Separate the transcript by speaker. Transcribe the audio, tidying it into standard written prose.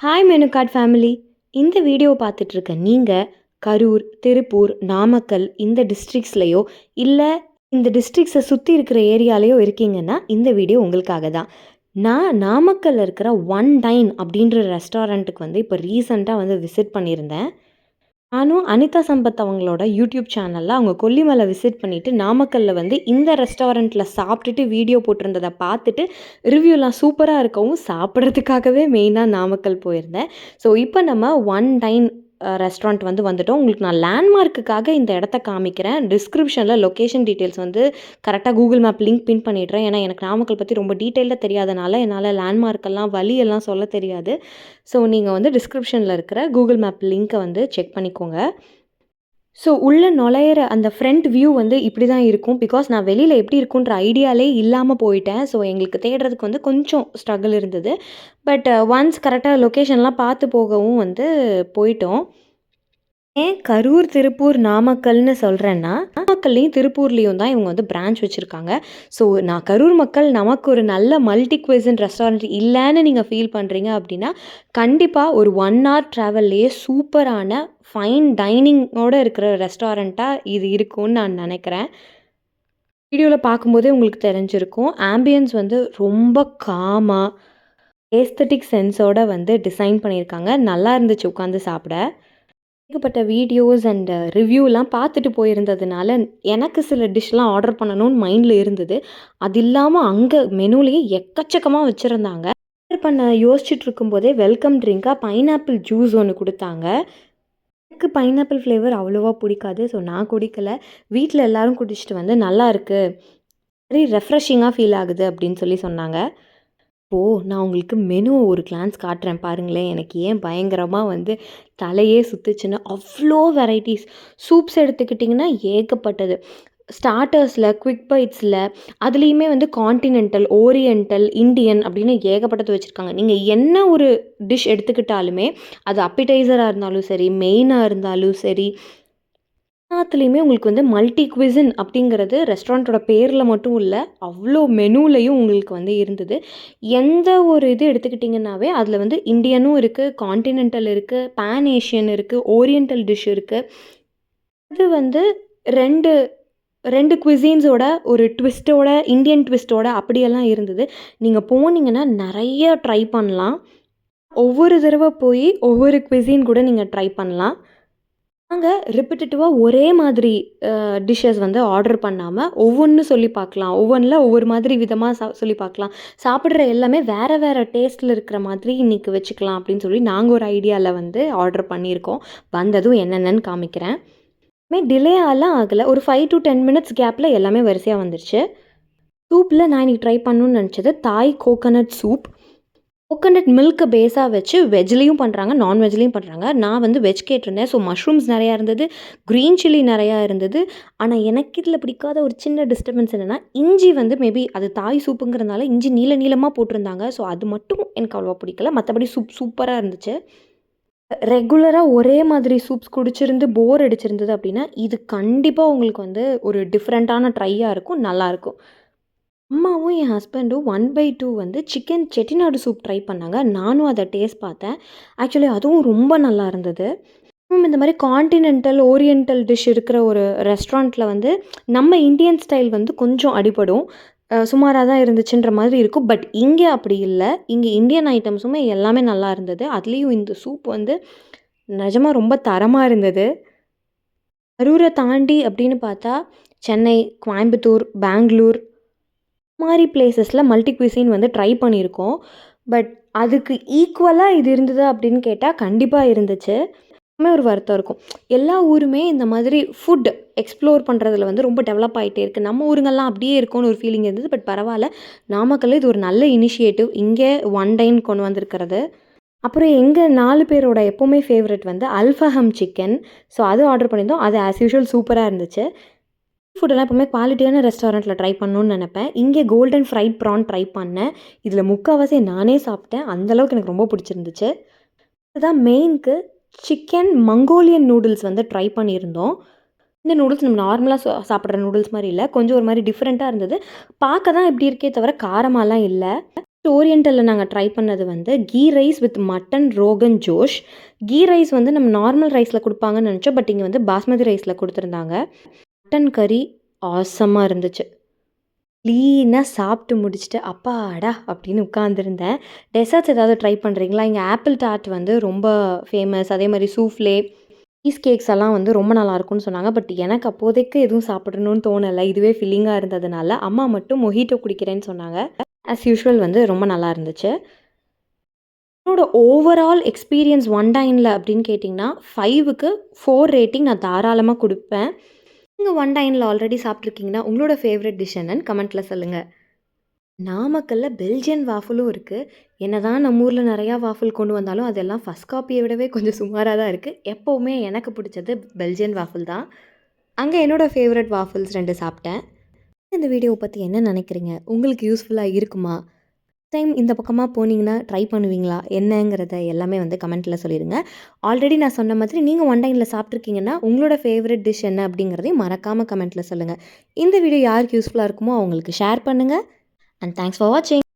Speaker 1: Hi menu card family. இந்த video பார்த்துட்டு இருக்க நீங்கள் கரூர், திருப்பூர், நாமக்கல் இந்த டிஸ்ட்ரிக்ஸ்லையோ இல்லை இந்த டிஸ்ட்ரிக்ஸை சுற்றி இருக்கிற ஏரியாலேயோ இருக்கீங்கன்னா இந்த வீடியோ உங்களுக்காக தான். நான் நாமக்கல்லில் இருக்கிற ஒன் டைன் அப்படின்ற ரெஸ்டாரண்ட்டுக்கு இப்போ ரீசெண்டாக விசிட் பண்ணியிருந்தேன். நானும் அனிதா சம்பத் அவங்களோட யூடியூப் சேனலில் அவங்க கொல்லிமலை விசிட் பண்ணிவிட்டு நாமக்கல்லில் இந்த ரெஸ்டாரண்ட்டில் சாப்பிட்டுட்டு வீடியோ போட்டிருந்ததை பார்த்துட்டு ரிவ்யூலாம் சூப்பராக இருக்கவும் சாப்பிட்றதுக்காகவே மெயினாக நாமக்கல் போயிருந்தேன். ஸோ இப்போ நம்ம ஒன் டைன் ரெஸ்டாரண்ட் வந்துட்டோம். உங்களுக்கு நான் லேண்ட்மார்க்குக்காக இந்த இடத்த காமிக்கிறேன். டிஸ்கிரிப்ஷனில் லொக்கேஷன் டீட்டெயில்ஸ் கரெக்டாக கூகுள் மேப் லிங்க் பின் பண்ணிடுறேன். ஏன்னா எனக்கு நாமக்கல் பற்றி ரொம்ப டீட்டெயிலாக தெரியாதனால என்னால் லேண்ட்மார்க்கெல்லாம் வழியெல்லாம் சொல்ல தெரியாது. ஸோ நீங்கள் டிஸ்கிரிப்ஷனில் இருக்கிற கூகுள் மேப் லிங்க்கை செக் பண்ணிக்கோங்க. ஸோ உள்ளே நுழையிற அந்த ஃப்ரண்ட் வியூ இப்படி தான் இருக்கும். பிகாஸ் நான் வெளியில் எப்படி இருக்குன்ற ஐடியாலே இல்லாமல் போயிட்டேன். ஸோ எங்களுக்கு தேடுறதுக்கு கொஞ்சம் ஸ்ட்ரகிள் இருந்தது. பட் ஒன்ஸ் கரெக்டாக லொக்கேஷன்லாம் பார்த்து போகவும் போயிட்டோம். ஏன் கரூர், திருப்பூர், நாமக்கல்னு சொல்கிறேன்னா நாமக்கல்லையும் திருப்பூர்லேயும் தான் இவங்க பிரான்ச் வச்சுருக்காங்க. ஸோ நான் கரூர் மக்கள் நமக்கு ஒரு நல்ல மல்டி குவிசன் ரெஸ்டாரண்ட் இல்லைன்னு நீங்கள் ஃபீல் பண்ணுறீங்க அப்படின்னா கண்டிப்பாக ஒரு 1 hour ட்ராவல்லையே சூப்பரான ஃபைன் டைனிங்கோடு இருக்கிற ரெஸ்டாரண்ட்டாக இது இருக்கும்னு நான் நினைக்கிறேன். வீடியோவில் பார்க்கும்போதே உங்களுக்கு தெரிஞ்சிருக்கும். ஆம்பியன்ஸ் ரொம்ப காமாக ஏஸ்தட்டிக் சென்ஸோடு டிசைன் பண்ணியிருக்காங்க. நல்லா இருந்துச்சு உட்காந்து சாப்பிட. ஏகப்பட்ட வீடியோஸ் அண்ட் ரிவ்யூலாம் பார்த்துட்டு போயிருந்ததுனால எனக்கு சில டிஷ்லாம் ஆர்டர் பண்ணணும்னு மைண்டில் இருந்தது. அது இல்லாமல் அங்கே மெனுலேயே எக்கச்சக்கமாக வச்சுருந்தாங்க. ஆர்டர் பண்ண யோசிச்சுட்டு இருக்கும்போதே வெல்கம் ட்ரிங்காக பைனாப்பிள் ஜூஸ் ஒன்று கொடுத்தாங்க. எனக்கு பைனாப்பிள் ஃப்ளேவர் அவ்வளோவா பிடிக்காது. ஸோ நான் குடிக்கலை. வீட்டில் எல்லோரும் குடிச்சிட்டு நல்லா இருக்குது, வெரி ரெஃப்ரெஷிங்காக ஃபீல் ஆகுது அப்படின்னு சொன்னாங்க. இப்போது நான் உங்களுக்கு மெனுவை ஒரு கிளான்ஸ் காட்டுறேன் பாருங்களேன். எனக்கு ஏன் பயங்கரமாக தலையே சுற்றுச்சுன்னு அவ்வளோ வெரைட்டிஸ். சூப்ஸ் எடுத்துக்கிட்டிங்கன்னா ஏகப்பட்டது. ஸ்டார்டர்ஸில், குவிக் பைட்ஸில், அதுலேயுமே கான்டினென்டல், ஓரியண்டல், இண்டியன் அப்படின்னு ஏகப்பட்டது வச்சுருக்காங்க. நீங்கள் என்ன ஒரு டிஷ் எடுத்துக்கிட்டாலுமே அது அப்பிடைசராக இருந்தாலும் சரி, மெயினாக இருந்தாலும் சரி, எல்லாத்துலேயுமே உங்களுக்கு மல்டி குவிசின் அப்படிங்கிறது ரெஸ்டாரண்ட்டோட பேரில் மட்டும் இல்லை, அவ்வளோ மெனுலையும் உங்களுக்கு இருந்தது. எந்த ஒரு இது எடுத்துக்கிட்டிங்கன்னாவே அதில் இண்டியனும் இருக்குது, கான்டினென்டல் இருக்குது, பேன் ஏஷியன் இருக்குது, ஓரியண்டல் டிஷ் இருக்குது. இது 2 குவிசீன்ஸோட ஒரு ட்விஸ்ட்டோட, இண்டியன் ட்விஸ்ட்டோட அப்படியெல்லாம் இருந்தது. நீங்கள் போனீங்கன்னா நிறைய ட்ரை பண்ணலாம். ஒவ்வொரு தடவை போய் ஒவ்வொரு குவிசீன் கூட நீங்கள் ட்ரை பண்ணலாம். நாங்கள் ரிப்பிட்டேட்டிவாக ஒரே மாதிரி டிஷ்ஷஸ் ஆர்டர் பண்ணாமல் ஒவ்வொன்று சொல்லி பார்க்கலாம். ஒவ்வொன்றில் ஒவ்வொரு மாதிரி விதமாக சொல்லி பார்க்கலாம். சாப்பிட்ற எல்லாமே வேறு வேறு டேஸ்ட்டில் இருக்கிற மாதிரி இன்றைக்கி வச்சுக்கலாம் அப்படின்னு சொல்லி நாங்கள் ஒரு ஐடியாவில் ஆர்டர் பண்ணியிருக்கோம். வந்ததும் என்னென்னு காமிக்கிறேன். டிலே ஆகலாம் ஆகலை. ஒரு 5 to 10 minutes கேப்பில் எல்லாமே வரிசையாக வந்துருச்சு. சூப்பில் நான் இன்றைக்கி ட்ரை பண்ணணுன்னு நினச்சது தாய் கோகனட் சூப். கோகனட் மில்க்கை பேஸாக வச்சு வெஜ்லேயும் பண்ணுறாங்க, நான்வெஜ்லேயும் பண்ணுறாங்க. நான் வெஜ் கேட்டிருந்தேன். ஸோ மஷ்ரூம்ஸ் நிறையா இருந்தது, க்ரீன் சில்லி நிறையா இருந்தது. ஆனால் எனக்கு இதில் பிடிக்காத ஒரு சின்ன டிஸ்டர்பன்ஸ் என்னென்னா இஞ்சி மேபி அது தாய் சூப்புங்கிறதுனால இஞ்சி நீளமாக போட்டிருந்தாங்க. ஸோ அது மட்டும் எனக்கு அவ்வளோவா பிடிக்கல. மற்றபடி சூப்பராக இருந்துச்சு. ரெகுலராக ஒரே மாதிரி சூப்ஸ் குடிச்சிருந்து போர் அடிச்சிருந்தது அப்படின்னா இது கண்டிப்பாக உங்களுக்கு ஒரு டிஃப்ரெண்ட்டான ட்ரையாக இருக்கும், நல்லாயிருக்கும். அம்மாவும் என் ஹஸ்பண்டும் 1/2 சிக்கன் செட்டிநாடு சூப் ட்ரை பண்ணாங்க. நானும் அதை டேஸ்ட் பார்த்தேன். ஆக்சுவலி அதுவும் ரொம்ப நல்லா இருந்தது. இந்த மாதிரி கான்டினென்டல், ஓரியண்டல் டிஷ் இருக்கிற ஒரு ரெஸ்டாரண்ட்டில் நம்ம இந்தியன் ஸ்டைல் கொஞ்சம் அடிபடும். சுமாராக தான் இருந்துச்சுன்ற மாதிரி இருக்கும். பட் இங்கே அப்படி இல்லை. இங்கே இந்தியன் ஐட்டம்ஸுமே எல்லாமே நல்லா இருந்தது. அதுலேயும் இந்த சூப் நிஜமாக ரொம்ப தரமாக இருந்தது. கரூரை தாண்டி அப்படின்னு பார்த்தா சென்னை, கோயம்புத்தூர், பெங்களூர் மாதிரி பிளேசஸில் மல்டி குவிசின் ட்ரை பண்ணியிருக்கோம். பட் அதுக்கு ஈக்குவலாக இது இருந்ததா அப்படின்னு கேட்டால் கண்டிப்பாக இருந்துச்சு. ஒரு வருத்தம் இருக்கும். எல்லா ஊருமே இந்த மாதிரி ஃபுட் எக்ஸ்ப்ளோர் பண்ணுறதுல ரொம்ப டெவலப் ஆகிட்டே இருக்குது. நம்ம ஊருங்கள்லாம் அப்படியே இருக்கும்னு ஒரு ஃபீலிங் இருந்தது. பட் பரவாயில்ல, நாமக்கல்ல இது ஒரு நல்ல இனிஷியேட்டிவ் இங்கே ஒன் டைன் கொண்டு வந்திருக்கிறது. அப்புறம் எங்கள் 4 பேரோட எப்போவுமே ஃபேவரட் அல்ஃபஹம் சிக்கன். ஸோ அது ஆர்டர் பண்ணியிருந்தோம். அது ஆஸ் யூஷுவல் சூப்பராக இருந்துச்சு. ஃபுட்டெல்லாம் எப்போவுமே குவாலிட்டியான ரெஸ்டாரண்ட்டில் ட்ரை பண்ணணுன்னு நினப்பேன். இங்கே கோல்டன் ஃப்ரைட் ப்ரான் ட்ரை பண்ணேன். இதில் முக்கால்வாசி நானே சாப்பிட்டேன். அந்தளவுக்கு எனக்கு ரொம்ப பிடிச்சிருந்துச்சு. இதுதான் மெயினுக்கு சிக்கன் மங்கோலியன் நூடுல்ஸ் ட்ரை பண்ணியிருந்தோம். இந்த நூடுல்ஸ் நம்ம நார்மலாக சாப்பிட்ற நூடுல்ஸ் மாதிரி இல்லை, கொஞ்சம் ஒரு மாதிரி டிஃப்ரெண்ட்டாக இருந்தது. பார்க்க தான் இப்படி இருக்கே தவிர காரமாலாம் இல்லை. ஓரியண்டலில் நாங்கள் ட்ரை பண்ணது வந்து ghee rice with mutton rogan josh. Ghee rice வந்து நம்ம நார்மல் ரைஸில் கொடுப்பாங்கன்னு நினச்சோம். பட் இங்கே வந்து பாஸ்மதி ரைஸில் கொடுத்துருந்தாங்க. மட்டன் கறி ஆசமாக இருந்துச்சு. க்ளீனாக சாப்பிட்டு முடிச்சுட்டு அப்பாடா அப்படின்னு உட்காந்துருந்தேன். டெசர்ட்ஸ் ஏதாவது ட்ரை பண்ணுறீங்களா? இங்கே ஆப்பிள் டார்ட் வந்து ரொம்ப ஃபேமஸ். அதே மாதிரி சூஃப்ளே, சீஸ் கேக்ஸ் எல்லாம் வந்து ரொம்ப நல்லாயிருக்கும்னு சொன்னாங்க. பட் எனக்கு அப்போதைக்கு எதுவும் சாப்பிடணும்னு தோணலை. இதுவே ஃபில்லிங்காக இருந்ததுனால அம்மா மட்டும் மொஹிட்டோ குடிக்கிறேன்னு சொன்னாங்க. ஆஸ் யூஷுவல் வந்து ரொம்ப நல்லா இருந்துச்சு. என்னோட ஓவரால் எக்ஸ்பீரியன்ஸ் ஒன் டைனில் அப்படின்னு கேட்டிங்கன்னா 5க்கு 4 ரேட்டிங் நான் தாராளமாக கொடுப்பேன். நீங்கள் ஒன் டைனில் ஆல்ரெடி சாப்பிட்ருக்கீங்கன்னா உங்களோட ஃபேவரட் டிஷ் என்னன்னு கமெண்ட்டில் சொல்லுங்கள். நாமக்கல்ல பெல்ஜியன் வாஃபலும் இருக்குது. என்னதான் நம்ம ஊரில் நிறையா வாஃபல் கொண்டு வந்தாலும் அதெல்லாம் ஃபஸ்ட் காப்பியை விடவே கொஞ்சம் சுமாராக தான் இருக்குது. எப்போவுமே எனக்கு பிடிச்சது பெல்ஜியன் வாஃபல் தான். அங்கே என்னோடய ஃபேவரட் வாஃபல்ஸ் 2 சாப்பிட்டேன். இந்த வீடியோவை பற்றி என்ன நினைக்கிறீங்க? உங்களுக்கு யூஸ்ஃபுல்லாக இருக்குமா? டைம் இந்த பக்கமாக போனீங்கன்னா ட்ரை பண்ணுவீங்களா? என்னங்கிறத எல்லாமே வந்து கமெண்ட்டில் சொல்லிடுங்க. ஆல்ரெடி நான் சொன்ன மாதிரி நீங்கள் ஒன் டைனில் சாப்பிட்ருக்கீங்கன்னா உங்களோட ஃபேவரட் டிஷ் என்ன அப்படிங்கிறதையும் மறக்காமல் கமெண்ட்டில் சொல்லுங்கள். இந்த வீடியோ யாருக்கு யூஸ்ஃபுல்லாக இருக்குமோ அவங்களுக்கு ஷேர் பண்ணுங்கள். அண்ட் தேங்க்ஸ் ஃபார் வாட்சிங்.